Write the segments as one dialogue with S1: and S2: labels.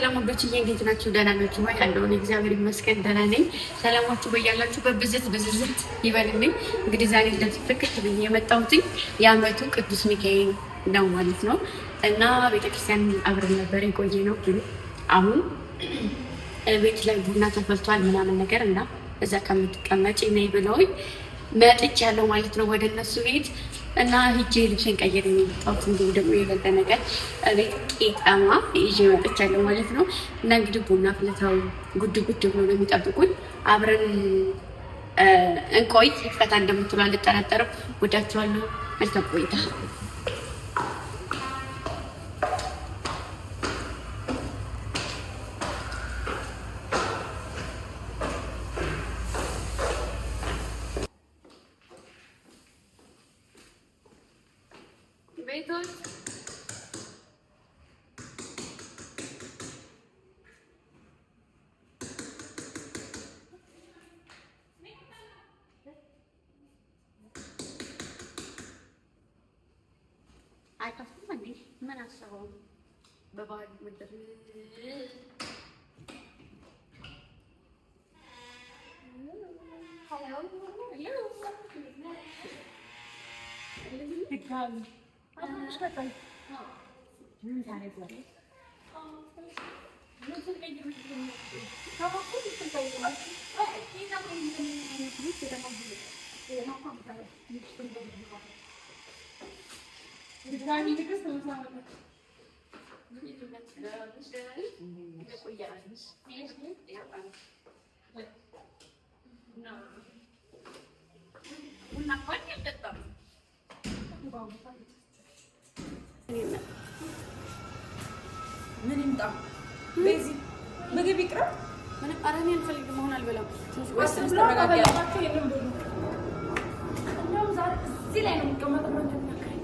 S1: ሰላም ወንዶችዬ፣ እንዴት ናችሁ? ደህና ናችሁ ወይ? ያለውን እግዚአብሔር ይመስገን ደህና ነኝ። ሰላማችሁ በያላችሁ በብዝት ይበልልኝ። እንግዲህ ዛሬ እንደዚህ ፍቅር ብዬ የመጣሁት የዓመቱ ቅዱስ ሚካኤል ነው ማለት ነው እና ቤተክርስቲያን አብረን ነበር የቆየ ነው። ግን አሁን ቤት ላይ ቡና ተፈልቷል ምናምን ነገር እና እዛ ከምትቀመጪ ነይ ብለውኝ መጥቻለሁ ማለት ነው ወደ እነሱ ቤት እና ሂጄ ልብሴን ቀይሬ ነው የመጣሁት። እንዲሁም ደግሞ የበለ ነገር ቤት ቄጠማ ይዤ መጥቻለሁ ማለት ነው እና እንግዲህ ቡና ፍለታው ጉድ ብሎ ነው የሚጠብቁኝ። አብረን እንቆይ። ፈታ እንደምትሉ አልጠራጠርም። ወዳችኋለሁ። መልካም ቆይታ። ቤቶች አይከፍቱም እንዴ? ምን አሰበው በባህል ምድር
S2: ምን ይምጣ? በዚህ ምግብ ይቅረብ።
S1: ምን አረኔ እንፈልግ መሆን አልበላም።
S2: ወስደን ተረጋጋችሁ። የለም ብሉ። እንደውም ዛሬ እዚህ ላይ ነው የሚቀመጠው። ምን እንደሚያከራኝ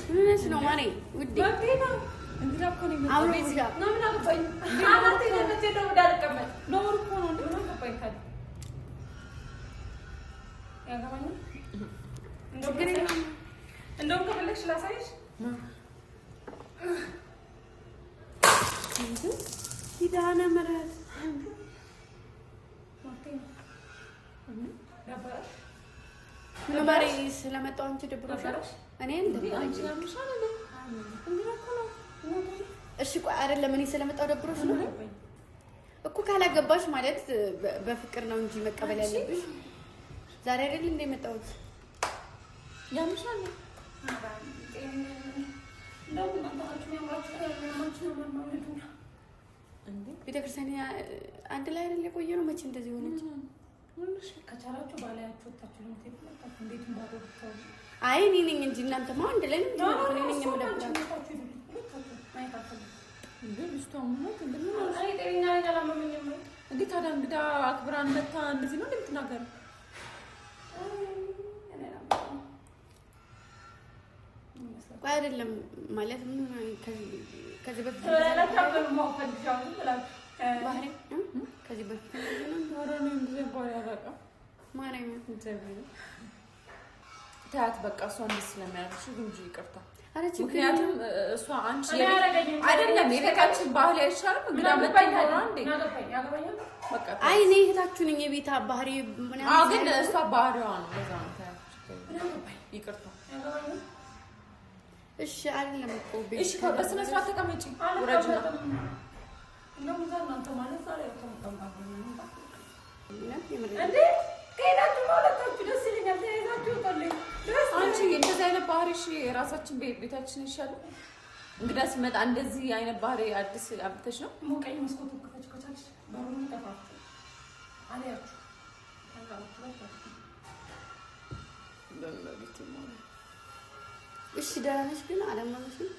S2: ምን
S1: ነው ማሬ ውዴ
S2: እንግዲህ እኮ ነው የሚለው። ምን አልቆይ አናቴ ለመቼ ነው እንዳልቀመጥ ነው እኮ ነው እንደማቀባይ ካለ ያጋባኝ እንደውም ከፈለግሽ ላሳይሽ።
S1: ኪዳነ ምሕረት ማሬ ስለመጣሁ አንቺ ደብሮሻል። እኔ እሺ ቆይ አይደለም እኔ ስለመጣሁ ደብሮሽ ነው እኮ። ካላገባሽ ማለት በፍቅር ነው እንጂ መቀበል ያለብሽ። ዛሬ አይደል እንደ የመጣሁት
S2: ያምሻል።
S1: ቤተክርስቲያን አንድ ላይ አይደል የቆየ ነው። መቼ እንደዚህ ሆነች?
S2: ከቻላችሁ ባላያችሁ ወጣችሁ ለምትሄዱ እንዴት እንዳደረግተው።
S1: አይ እኔ ነኝ እንጂ እናንተማ አንድ ላይ ነው። እኔ ነኝ የምደብራችሁ።
S2: እንዴት ታዲያ እንግዳ አክብራን መታ እንደዚህ ነው እንደምትናገረው?
S1: ቆይ አይደለም ማለት ምን ከዚህ በፊት ባህሪ ከዚህ በፊት
S2: ታያት በቃ እሷ እንደዚህ ስለሚያደርግሽ እንጂ ይቅርታ።
S1: ምክንያቱም
S2: እሷ አንቺ አይደለም የቤታችን ባህል አይሻልም? እንግዳ መጥተው አንዴ በቃ
S1: አይ እኔ እህታችሁ ነኝ። የቤታ ባህሪ ምን
S2: አዎ፣ ግን እሷ ባህሪዋ ነው። ለዛ ነው ታያት። ይቅርታ
S1: እሺ አይደለም እኮ
S2: እሺ፣ በስነ ስርዓት ተቀመጪ። ወራጅና አንቺ እንደዚህ አይነት ባህሪሽ የራሳችን ቤታችን ይሻላል። እንግዳ ሲመጣ እንደዚህ አይነት ባህሪ አዲስ አብተሽ ነው ሞቀኝ መስኮት ከፈች ከቻልሽ ባሩን ተፋችሁ አለያችሁ
S1: እሺ ደህና ነሽ? ግን አላማመሽም?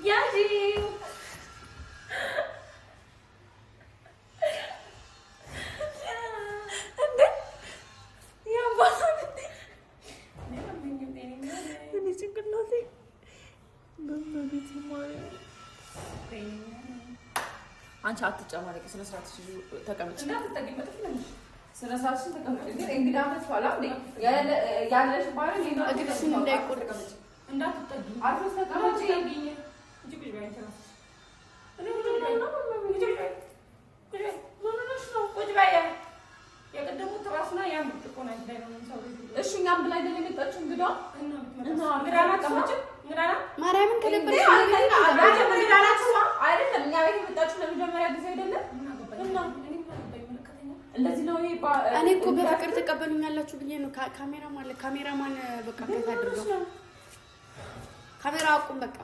S2: ያጂ አንቺ አትጨማለቂ። ስነ ስርዓትሽ ተቀመጭ። ስነ ስርዓትሽን ተቀመጭ። ግን እንግዳ መስዋላ ያለሽ ባለ
S1: እግርሽን እንዳይቆርጥ
S2: እንዳትጠጊ። አርፈሽ ተቀመጭ። ያገኘ እንጂ ቁጭ በይ። እሺ እኛም ብላ አይደል የመጣችው እንግዳ ማርያምን ከለበለሽ አይደለም እኛ ቤት የመጣችው ለመጀመሪያ ጊዜ አይደለም። እንደዚህ ነው።
S1: እኔ እኮ በፍቅር ተቀበሉኛላችሁ ብዬ ነው። ካሜራማን በቃ ከዛ አድርገው ካሜራ አቁም በቃ።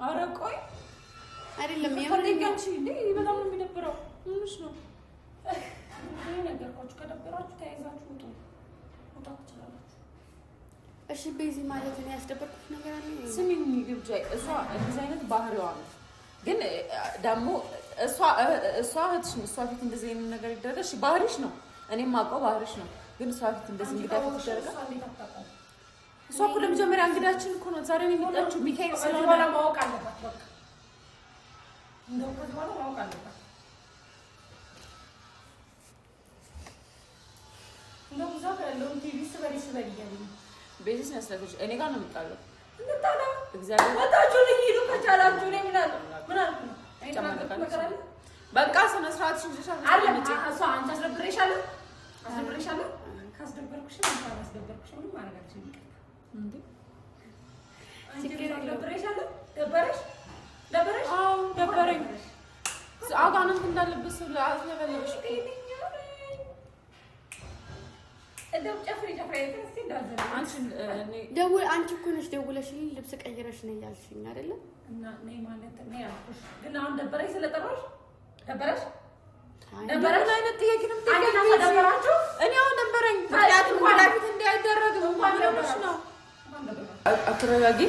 S2: ኧረ ቆይ
S1: አይደለም
S2: የፈለጋች እንዴ በጣም ነው የሚደብረው። ምንሽ ነው ነገርኳችሁ። ከደበራችሁ ተያይዛችሁ ውጡ ትችላላችሁ።
S1: እሺ በዚህ ማለት ነው ያስደበርኩት ነገር አለ።
S2: ስሚኝ ግብጃ እሷ እንደዚህ አይነት ባህሪዋ ነው። ግን ደግሞ እሷ እህትሽ ነው። እሷ ፊት እንደዚህ አይነት ነገር ይደረጋል። እሺ ባህሪሽ ነው። እኔም ማውቀው ባህሪሽ ነው። ግን እሷ ፊት እንደዚህ እንግዳ ይደረጋል። እሷ እኮ ለመጀመሪያ እንግዳችን እኮ ነው። ዛሬ ነው የመጣችው። ሚካኤል ስለሆነ ማወቅ አለባት። በቃ እንደው ከዚህ በኋላ ማወቅ አለባት። እንደው ዛሬ ያለው ቲቪ ስበሪ እያለኝ ቤትስ ያስለፈች እኔ ጋር ነው የምጣለው። እንታላ እግዚአብሔር ወጣችሁ ልሂዱ ከቻላችሁ ነው ምን አልኩ ነው በቃ ስነ ስርዓት ሽንሽሻል አለች። እሷ አንቺ አስደብሬሻለሁ ካስደበርኩሽ ምንም ማድረግ አልችልም እንዴ አንቺ አስደብሬሻለሁ። ደበረሽ አዎ ደበረኝ። አጋንንት እንዳለበት ስለ አስለበለሽ እንደው ጨፍሪ እስቲ እንዳዘለ
S1: አንቺ እኮ ነሽ ደውለሽልኝ ልብስ ቀይረሽ ነው ያልሽኝ አይደለ?
S2: እና ነይ ማለት ነው ያልኩሽ። ግን አሁን ደበረሽ ስለጠራሽ ደበረሽ አይነት ጥያቄ ነው የምትጠይቂው? እኔ አሁን ደበረኝ። ምክንያቱም ወላፊት እንዳይደረግ ነው ማለት ነው። አትረጋጊ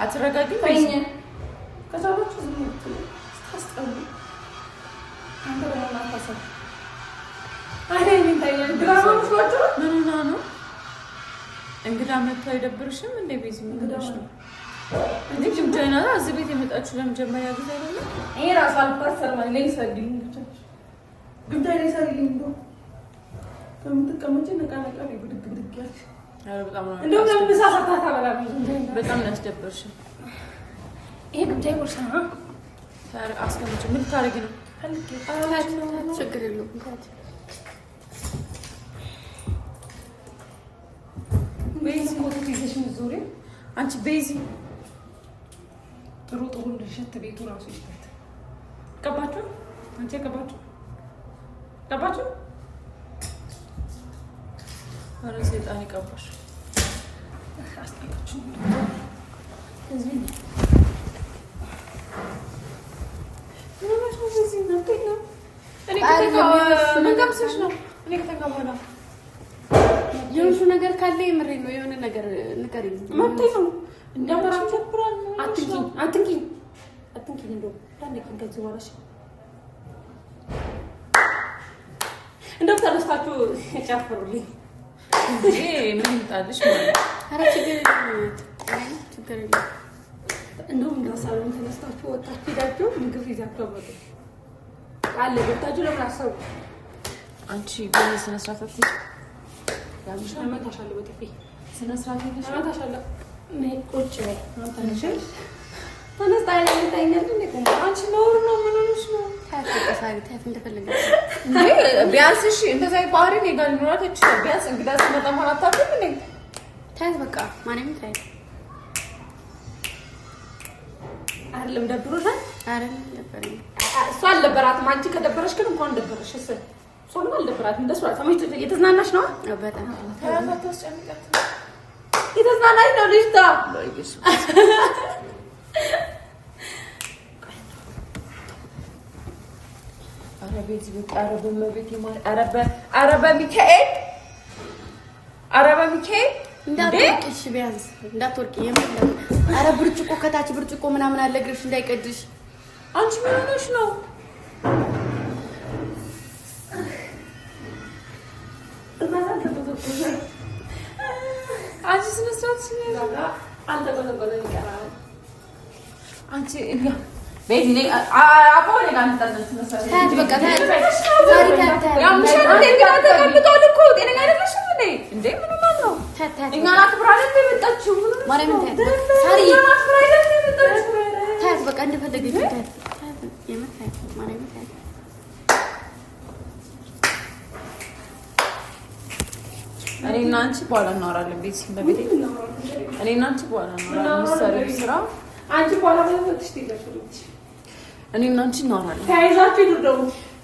S2: አትረጋጊ ወይኔ ከዛሎቹ ዝም ብትሉ ታስጠሉ። አንተ ለምን አታሰብ ምን ነው እንግዳ መጥቶ አይደብርሽም እንዴ? ቤት እንግዳሽ ነው እንዴ? ጅምጃና እዚህ ቤት የመጣችሁ ለመጀመሪያ ጊዜ አይደለም? ይሄ ራስ አልፈሰር ማለት ነው። ይሰግኝ ግምታይ ላይ ሰልኝ ነው ከምትቀመጪ ነቃነቃ ብድግ ብድግ ያልሽ። አረ በጣም ነው እንደው ለምሳ ሰዓት ታበላሽ። በጣም ነው ያስደበርሽ። ይሄ ግምታይ ወርሳ ታረ አስቀምጪ። ምን ታረጊ ነው?
S1: ችግር የለውም
S2: ቤዚ ፎቶ ይዘሽ ዙሪ አንቺ ቤዚ ጥሩ እንደሸት ቤቱ ራሱ ይሽተት ቀባችሁ። አንቺ ቀባችሁ አረ ሰይጣን ይቀባሽ። አስጠቃችሁ እዚህ ነው ቤዚ ነው ተይው። እኔ ከተጋባሽ ነው እኔ ከተጋባና
S1: የሆነ ነገር ካለ የምሬ ነው። የሆነ ነገር ንገሪኝ።
S2: መጥተይ ነው እንደምራችሁ አትንኪኝ እንደው ታንኪኝ ከዚህ ወራሽ እንደው ተነስታችሁ ጨፍሩልኝ እንዴ ምን ይጣልሽ ማለት
S1: አረ ችግር የለም
S2: እንደው እንደሳለን ተነስታችሁ ወጣችሁ ሄዳችሁ ምግብ ይዛችሁ ወጣ ቃል ገብታችሁ ለምን አሰቡ? አንቺ በስነ ስርዓት አትይኝ ያምሽ ለማታሻለ ወጥፊ ስነ ስርዓት ይልሽ ለማታሻለ ነይ ቁጭ በይ አንተነሽ ተነስታ ላይ ታይኛል እንዴ? አንቺ ነው ምን ሆነሽ ነው?
S1: ታፈቀሳሪ እንደፈለገች
S2: እንዴ ቢያንስ እሺ እንደዛ ባህሪ ነው ጋር ኖራት ይችላል። ቢያንስ እንግዳ ሲመጣ ማለት አታውቅም እንዴ?
S1: ታይት በቃ ማንም ታይት
S2: አይደለም ደብሮሻል?
S1: አይደለም ደበረኝ።
S2: እሷ አልደበራትም። አንቺ ከደበረሽ ግን እንኳን ደበረሽ እሱ ሶልማ አልደበራትም። እንደሱ ሰማይት የተዝናናሽ ነው።
S1: በጣም
S2: ታያማታስ ጨምቀት የተዝናናሽ ነው ልጅታ ለኢየሱስ አረቤት ቢት አረበ መቤት ይማር አረበ ሚካኤል
S1: እንዳትወርቂሽ ቢያንስ እንዳትወርቂ የምለው አረ ብርጭቆ ከታች ብርጭቆ ምናምን አለ እግርሽ እንዳይቀድሽ።
S2: አንቺ ምን ሆነሽ ነው? አንቺ ስነስርዓት ሲነዛ አንተ ቆለቆለ ይቀራል። አንቺ ቤት አባው ላይ ጋር ተጠርተን መስራት በቃ ዛሬ ተቀምጧል እኮ ጤነኛ አይደለሽም እንዴ ምን ማለት ነው? እኛ ናት ብራለት የመጣችው ማርያም ሳሪ ብራለት የመጣችው ታያት በቃ እንደፈለገች ታያት የመጣች ማርያም ታያት እኔና አንቺ በኋላ እናወራለን። ቤት በቤት እኔና አንቺ በኋላ እናወራለን። ስራ አንቺ በኋላ ወጥሽ ትይዛለሽ። እኔና አንቺ እናወራለን። ተያይዛችሁ ይደርደው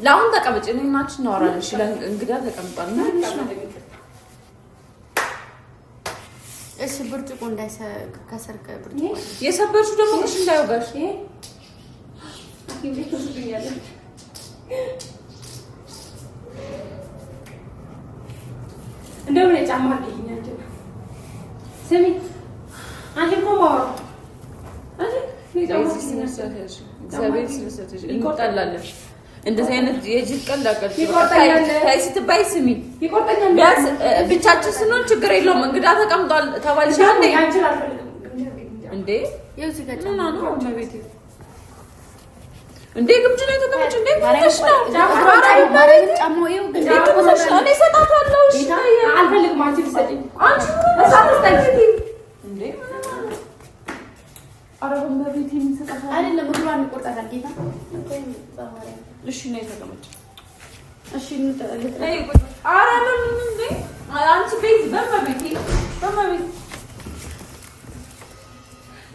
S2: ለአሁን ተቀመጭ። እኔና አንቺ እናወራለን። እሺ ለእንግዳ ተቀምጧል። እሺ ብርጭቆ እንዳይከሰርቀ ብርጭቆ የሰበርሽው ደግሞ እሺ እንዳይወጋሽ እንዴት ትስብኛለሽ? እንደው ለጫማ አድርጊኝ አንቺ ስሚ አንቺ እኮ ማወራ አንቺ ለጫማ ሲነሳሽ እግዚአብሔር ሲነሳሽ እንጣላለን። እንደዚህ አይነት የጅል ቀልድ አቀልጥ ታይ ስትባይ ስሚ ይቆርጠኛል። ቢያንስ ብቻችን ስንሆን ችግር የለውም። እንግዳ ተቀምጧል ተባልሽ አንዴ እንዴ የዚህ ጋር ጫማ ነው ማቤቴ እንዴ ግብጅ ነው ተቀመጭ እንዴ ማረሽ ነው ማረሽ ጫማው ይው ግን ተቆሰሽ እኔ ሰጣታለሁ። እሺ አልፈልግም አንቺ ልሰጪኝ አንቺ ሰጣታለሁ እንዴ አረብ ማቤቴ የሚሰጣታ አይደለም እግሯን ይቆርጣታል ጌታ እሺ ነው ተቀመጭ እሺ እንጠልጥ አይ አረብ እንዴ አንቺ ቤት በማቤቴ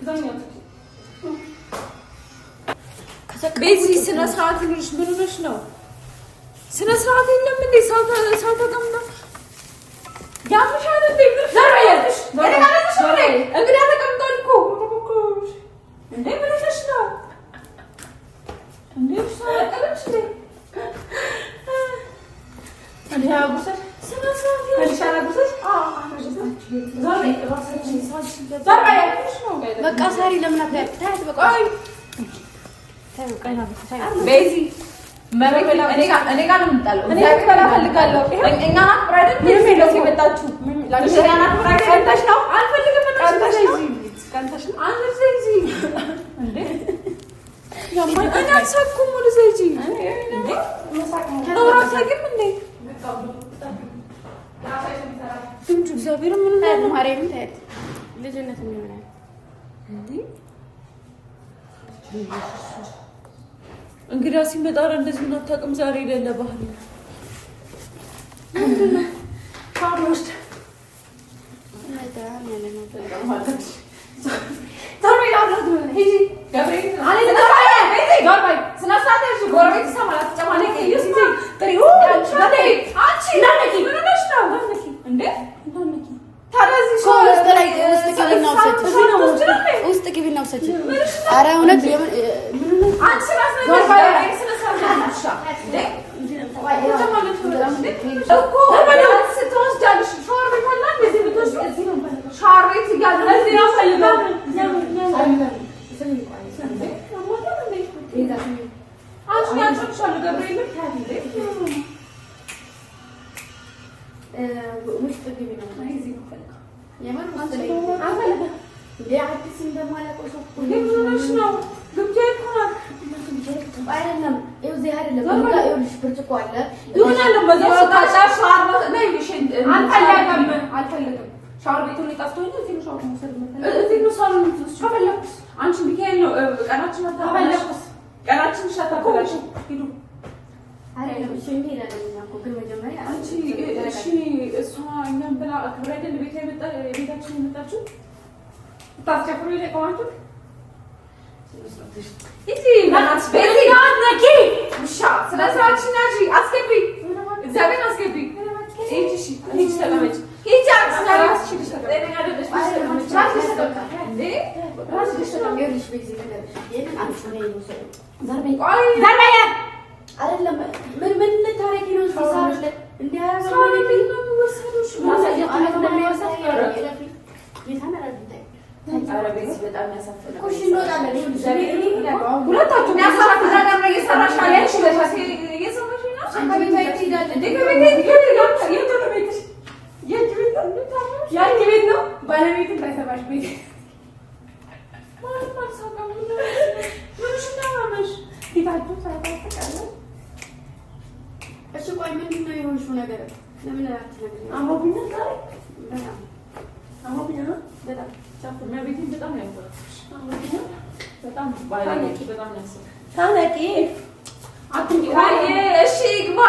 S2: ዛኛው ቤዚ ስነ ስርዓት ልጅ ምን ሆነሽ ነው? ስነ ስርዓት የለም እንዴ? ሰው ተቀምጣ ያምሻል እንዴ? ዘራ ያለሽ እንግዳ ተቀምጧል እኮ እንዴ ምን ሆነሽ ነው እንዴ? ሰራቀለሽ እንዴ? እንዴ አቡሰሽ ስነ ስርዓት ያለሽ አላቡሰሽ ዘራ ያለሽ ነው በቃ ሳሪ ለምን አታያት ታያት በቃ ቤዚ እኔ ጋር ነው የምጣለው። እኔ ልትበላ ፈልጋለሁ። እኛ ናት ብራይደን ነው የመጣችሁ። እኛ ናት ብራይደን ቀንተሽ ነው አልፈልግም። ቀንተሽ ነው አንተ ዘይጂ እንዴ እኔ አልሳኩም። ወደ ዘይጂ እንዴ ተወራሳ ግን እንዴ እንዴ እግዚአብሔር ምን ነው ማርያም ታያት ልጅነት ምን ይሆናል እንዴ እንግዳ ሲመጣ እንደዚህ ምን አታውቅም። ዛሬ ለለ ባህል ምንድነው ታውሮስ አይደለም ያለነው ታውሮ ያለው ሂጂ ገብሬ አለ ጋርባይ ስናሳተሽ ጎረቤት ይሰማል። ተጨማለቀ ይስማ ጥሪው አንቺ ናነቂ ምን ነሽ ነው እንዴ ናነቂ ታዲያ ውስጥ ግቢና ውሰጂ። ኧረ እውነት አዲስ እንደማላውቀው ሰው ነው ግብጃ ይሆናል አይደለም። እዚህ አይደለም ይኸውልሽ ብርጭቆ አለ ይሆናል በዛው ታጫሽ ሻርባ ነው ይሽን አልፈልግም። ሻወር ቤቱን ይጣፍቶኝ እዚህ ነው ሻወር መውሰድ መፈለግ እዚህ ነው ሳሎን ከፈለኩስ አንቺ ቢካኤል ነው ቀናችን አታፈለኩስ ቀናችን ሻታቆላሽ ሂዱ አይደለም። እሺ እንሄዳለን እኮ ግን መጀመሪያ አንቺ እሺ እሷ እኛም ብላ አክብራ አይደል ቤታችን የመጣችው ታስቸፍሩ ይለቀዋችሁ እቺ ማናስ ቤት ናነቂ ውሻ ስለዚህ ናጂ አስገቢ እግዚአብሔር አስገቢ እሺ እሺ ተቀመጭ ሂጂ አስናራስ እሺ ለኔ አይደለሽ እንዴ ራስሽ ነው የሚልሽ ቤት ይገርሽ የኔን አንቺ ነው ይወሰድ ዘርበይ አይደለም ምን ታሪክ ነው ተሳርሽ እንዴ ያረጋግጥ ነው የሚወሰዱሽ ማሳየት ነው የሚወሰድ የታመራልታይ አረቤት በጣም ያሳፍራል። ኩሽ እንወጣለን ሁለታችሁ ያሳፍራል ነገር ነው እየሰራሽ ያለሽ ለሻሴ እየሰማሽ ነው አንተ ቤት ይላል እንዴ ቤት ነው ባለቤት እንዳይሰማሽ ቤት ማለት ነው ፊታችሁ ሳይታጠቃለ
S1: እሺ ቆይ ምንድን ነው የሆንሽው ነገር? ለምን አትነግሪኝ?
S2: አሞብኝ ዛሬ
S1: በጣም
S2: አሞብኝ ነው በጣም ቻፍ መቤት በጣም ነው ያወራሽ። አሞብኝ በጣም ባለቂ በጣም ነው ታነቂ አትንቂ አይ እሺ ግባ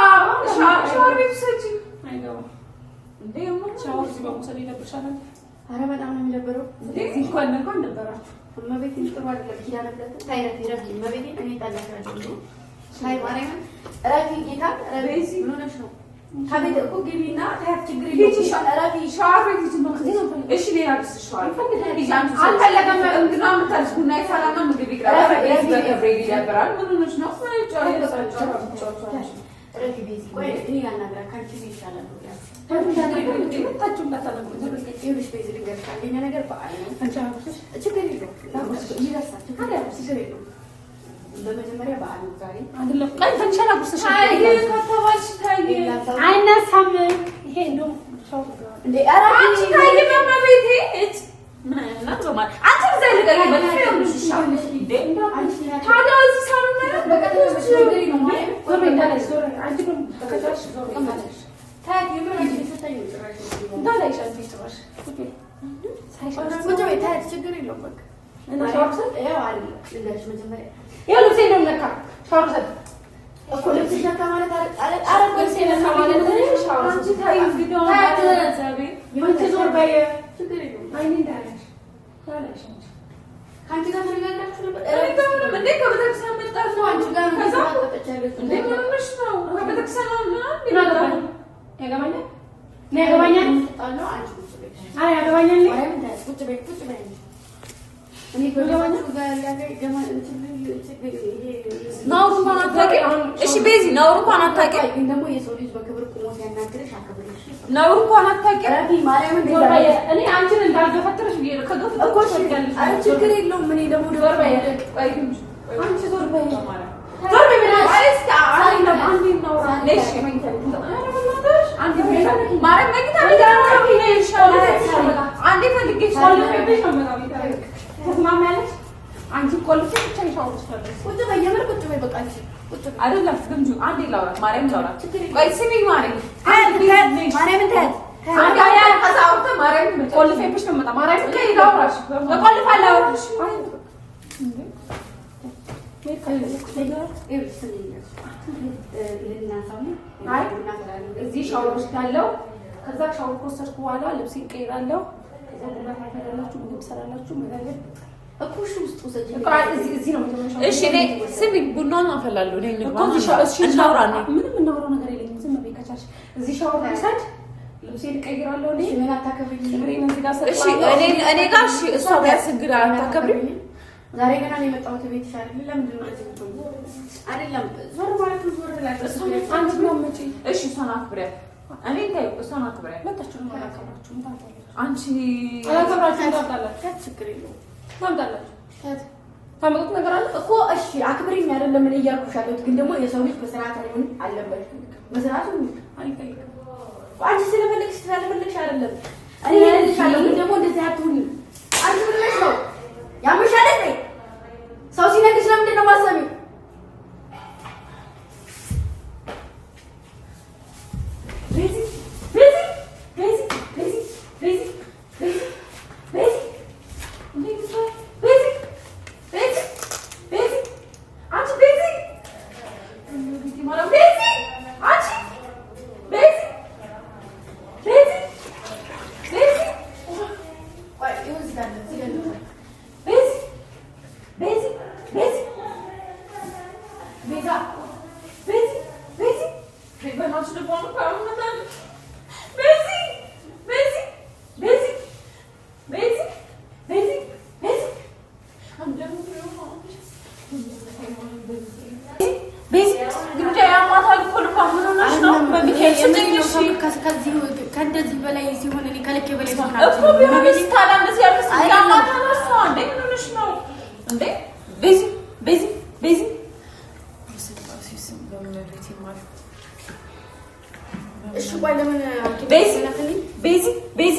S2: ሻወር ቤት ሰጪ አይገባ እንዴ ሻወር ሲባል ሙሰሊ ለብሻለ
S1: ኧረ በጣም ነው የሚደብረው።
S2: እዚህ እንኳን ነበራችሁ
S1: እመቤቴ ጥሩ አይደለም። ኪዳነ ምሕረት ታይረት ይረፍ እመቤቴ እኔ ታላቅራለሁ ላይ ማርያም ረፊ ጌታ ረቤዚ ምን ሆነሽ ነው? ከቤት እኮ ግቢና ታያት ችግር የለውም። ረፊ ሻወር ቤት ይዝም
S2: እሺ ሌላ ሻወር አልፈለገም እንግዳ ምታልሽ ቡና ይፈላና ምግብ ይቀራል። በገብርኤል ይደብራል። ምን ሆነሽ ነው?
S1: ረፊ ቤዚ ቆይ እኔ ያናግራ ካንቺ ይሻላል ነው አንደኛ ነገር በዓል ነው። ችግር የለውም። በመጀመሪያ በዓል ነው ዛሬ አይደለም። ቀን ተንሸራጉርሰሽ አይነሳም። ይሄ እንደው እንዴ አራንቺ ታይመማ ቤቴ እጭ ምን አይነት ነው ማለት አንቺ ዘይ ልቀቂ በፊው ልሽሻል እንዴ ታዲያ እዚህ ሳሎን ላይ በቀጥታ ችግር ነው ማለት ወሬ እንዳለሽ ዞር አንቺ ግን በቀጥታሽ ዞር ማለት ታዲያ የምራሽ ተሰጣኝ ነው ጭራሽ እንዳላይ ሻንቺ ጭራሽ ኦኬ ሳይሻል ቁጭ በይ ታዲያ ችግር የለውም በቃ እና ሻወር ያው አለ ልንገርሽ መጀመሪያ ያው ልብሴ ነው ለካ ሻወር ሰጥ እኮ ልብስ ሸካ ማለት አረ ልብሴ ነው ማለት ሻወር አንቺ ታይ ቪዲዮ ታያዘቤ ይወት ዞር በይ ችግር የለውም አይኔ እንዳለሽ ታላሽ አንቺ ጋር ተነጋግራችሁ ነበር እንዴ ከቤተክርስቲያን መጣሁ አንቺ ጋር ከዛ ተጠቻለሽ እንዴ ምንሽ ነው ከቤተክርስቲያን ነው እንዴ ያገባኛል ነው ያገባኛል ታለው አንቺ ቁጭ በይ አይ ያገባኛል ነው አይ ምን ቁጭ በይ እኔ ከገባኛል ጋር ያገ ገማ እንትን ናውሩ ማን አታውቂ እሺ ቤዚ ናውሩ እንኳን አታውቂ ግን ደግሞ የሰው ልጅ በክብር ቆሞ ሲያናግርሽ አከብርሽ ናውሩ እንኳን አታውቂ ረቢ ማርያም እንደዛ እኔ አንቺን እንዳልገፈተርሽ ቢሄድ ከገፈተርሽ ትፈልጋለሽ አይ ችግር የለውም እኔ ደግሞ ዞር በይ ቆይ ግን አንቺ ዞር በይ ማርያም ዞር በይ ብለሽ አይስታ አይ ነው አንዴ ናውራ ለሽ አንዴ ማርያም ነግታ ቢዳራው ይሄሽ አንዴ ፈልጌሽ ፈልጌሽ ነው ማለት ተስማማለሽ አንቺ ቆልጭ ብቻ ይሻው ትችላለሽ ቁጭ በይ የምር ቁጭ በይ በቃ አንቺ ቁጭ በይ አይደለም ግምጁ አንዴ ላውራ ማርያም ላውራ ቆይ ስሚኝ ማርያም ማርያም እንታት አንዴ ያ ከዛውተ ማርያም ቆልፈሽ ነው መጣ ማርያም ከይላውራሽ ቆልፋለሁ እዚህ ሻወር ወስዳለሁ ከዛ ሻወር ከወሰድኩ በኋላ ልብሴን ቀይራለሁ ከዛ ቡና ታፈላላችሁ ምግብ ሰራላችሁ መጋገር እኮ ውስጥ ወሰጂ እዚህ ነው መጀመሪያ እሺ እኔ ስሚ ቡናውን አፈላለሁ እኔ እናውራ ነው ምንም እናውራው ነገር የለኝም ዝም በይ ከቻልሽ እዚህ ሻወር ወሰድ ልብሴን ቀይራለሁ እኔ ምን አታከብሪኝ እዚህ ጋር ሰጥ እሺ እኔ ጋር እሺ እሷ ጋር ስግራ አታከብሪኝ ዛሬ ገና ነው የመጣሁት ቤት ይሻላል ለምንድን ነው እዚህ አይደለም ዞር ማለት ዞር ብላችሁ አንቺ ነው መጪ እሺ እሷን አክብሪያት እኔ ታዩ እሷን አክብሪያት መጣችሁ ነው አላከብራችሁ እንታታላችሁ አንቺ አላከብራችሁ እንታታላችሁ ችግር የለውም ታምጣላችሁ ታምጡት ነገር አለ እኮ እሺ አክብሪኝ አይደለም እኔ እያልኩሽ ያለሁት ግን ደግሞ የሰው ልጅ በስርዓት መሆን አለበት በስርዓቱ አይቀር አንቺ ስለፈለግሽ አይደለም እኔ ያልሻለሁ ግን ደግሞ እንደዚህ አትሁን አንቺ ምን ነሽ ነው ያምሻለ ነኝ ሰው ሲነግርሽ ለምንድን ነው ማሰሚው ከእንደዚህ በላይ ሲሆን እኔ ከልክ በላይ ሲሆን እኮ ቢሆንስ ታዲያ እንደዚህ ያልኩት ያማታ ነው እሷ እንዴ ምን ሆነሽ ነው እንዴ ቤዚ ቤዚ ቤዚ እሺ ቆይ ለምን ቤዚ ቤዚ ቤዚ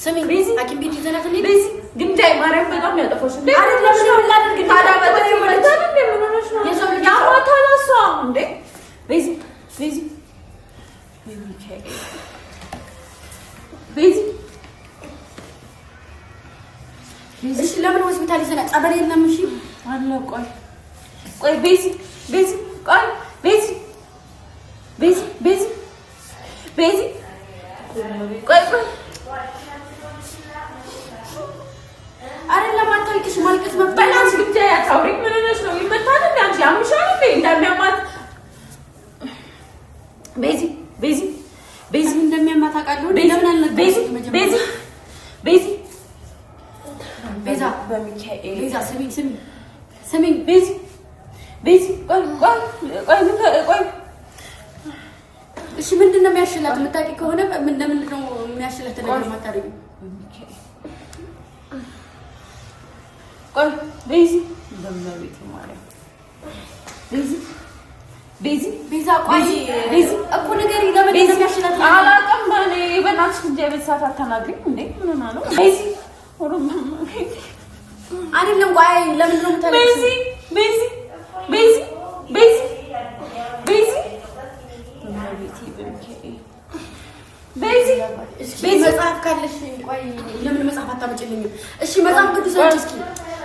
S1: ስሚ ቤዚ አኪም ቤት ይዘናክልኝ ቤዚ ግንዳይ ማርያም በጣም ያጠፋሽ እንዴ አይደለም ምን ላድርግ ታዲያ በተለይ ማለት እንዴ ምን ሆነሽ ነው ያማታ
S2: እንዴ ቤዚ ቤዚ ቤዚ
S1: እሺ ለምን ሆስፒታል ይዘና ጸበል የለም? እሺ
S2: አለ ቆይ ቤዚ ቆይ ቤዚ ቆይ
S1: አይደለም አታልቅሽ፣ ማልቀስ
S2: በእናትሽ ብቻ ያታውሪ። ምን ሆነሽ ነው? ይመታል እንዴ? አንቺ ያምሻል እንዴ? እንደሚያማት ቤዚ
S1: እንደሚያማት አውቃለሁ። ለምን አልነገርሽኝ? ቤዛ
S2: በሚካኤል
S1: ቤዛ ስሚኝ
S2: ቤዚ ቆይ
S1: እሺ ምንድን ነው የሚያሽላት? የምታውቂ ከሆነ ለምንድን ነው የሚያሽላት ነገር የማታደርጊው?
S2: ቆይ ቤዚ በመቤት ማርያም ቤዛ ቆይ ቤዚ እኮ ነገር ለምን ነው የሚያሽላት? አላውቅም እኔ በእናትሽ እንጂ የቤት ሰዓት አታናግሪኝ እንዴ? ምን ሆና ነው ቤዚ?
S1: አይደለም ቆይ ለምንድን ነው የምታለቅሽው? ቤዚ መጽሐፍ ካለሽ ቆይ ለምን መጽሐፍ አታመጭልኝም? እሺ መጽሐፍ ቅዱስ አንቺ እስኪ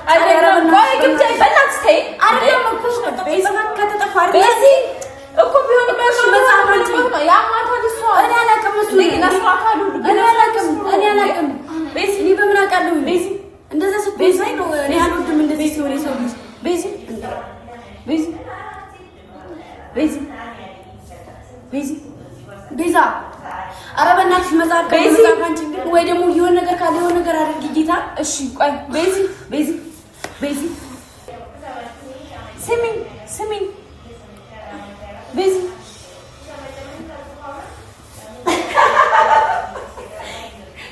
S2: አይደለም ቆይ ግብቻ በእናትሽ ተይ።
S1: አይደለም እኮ ቤዛ ከተጠፋ
S2: ቤዚ እኮ ቢሆን መጽሐፍ አንቺ ያ ማታ ልሷ
S1: እኔ አላውቅም። እሱ እኔ አላውቅም። ቤዚ እኔ በምን አውቃለሁ? ቤዚ እንደዛ ስትቤዛይ ነው እኔ አልወድም እንደዚህ ሲሆን የሰው ልጅ ቤዛ ኧረ በእናትሽ መጽሐፍ አንቺ ግን ወይ ደግሞ የሆነ ነገር ካለ የሆነ ነገር አድርጊ ጌታ።
S2: እሺ ቆይ ቤዚ ስሚኝ ቤዚ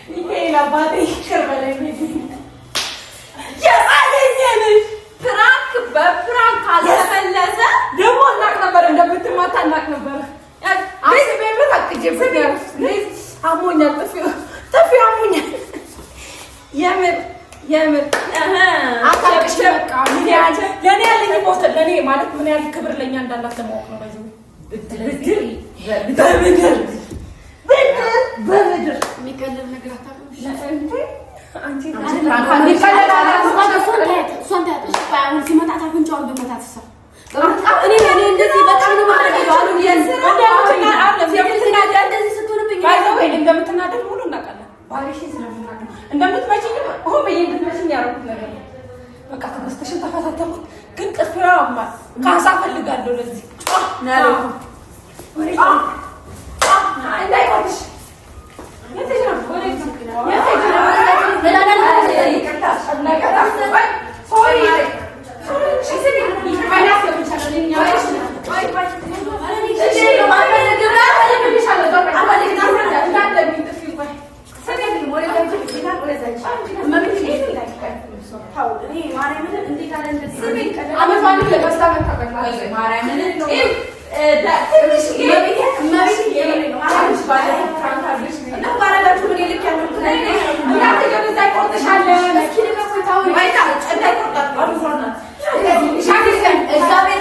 S2: ሚካኤል አባቴ ይቅር በለኝ ቤዚ ፕራንክ በፕራንክ አልተመለሰ ደግሞ እናቅ ነበር እንደምትማታ እናቅ ነበር። አሞኛል ጥፊ አሞኛል። የምር ለእኔ ያለኝ ሞት ለእኔ ማለት ምን ያህል ክብር ለእኛ እንዳላት ለማወቅ ነው። በምድር
S1: የሚቀልብ ነገር አታውቅም። ሲመጣ ታፍንጫውን በመታት ሰው እኔ እንደዚህ በጣም ነው
S2: እንደምትናደድ ሙሉ እናውቃለን። ባሪሽ ስለምናደድ እንደምትመጪኝ ሆ በየእንድትመጪኝ ያደረኩት ነገር ነው። በቃ ተነስተሽን ተፈታተኩት፣ ግን ጥፍራ ካሳ ፈልጋለሁ ለዚህ እንዳይቆርጥሽ
S1: እግዚአብሔር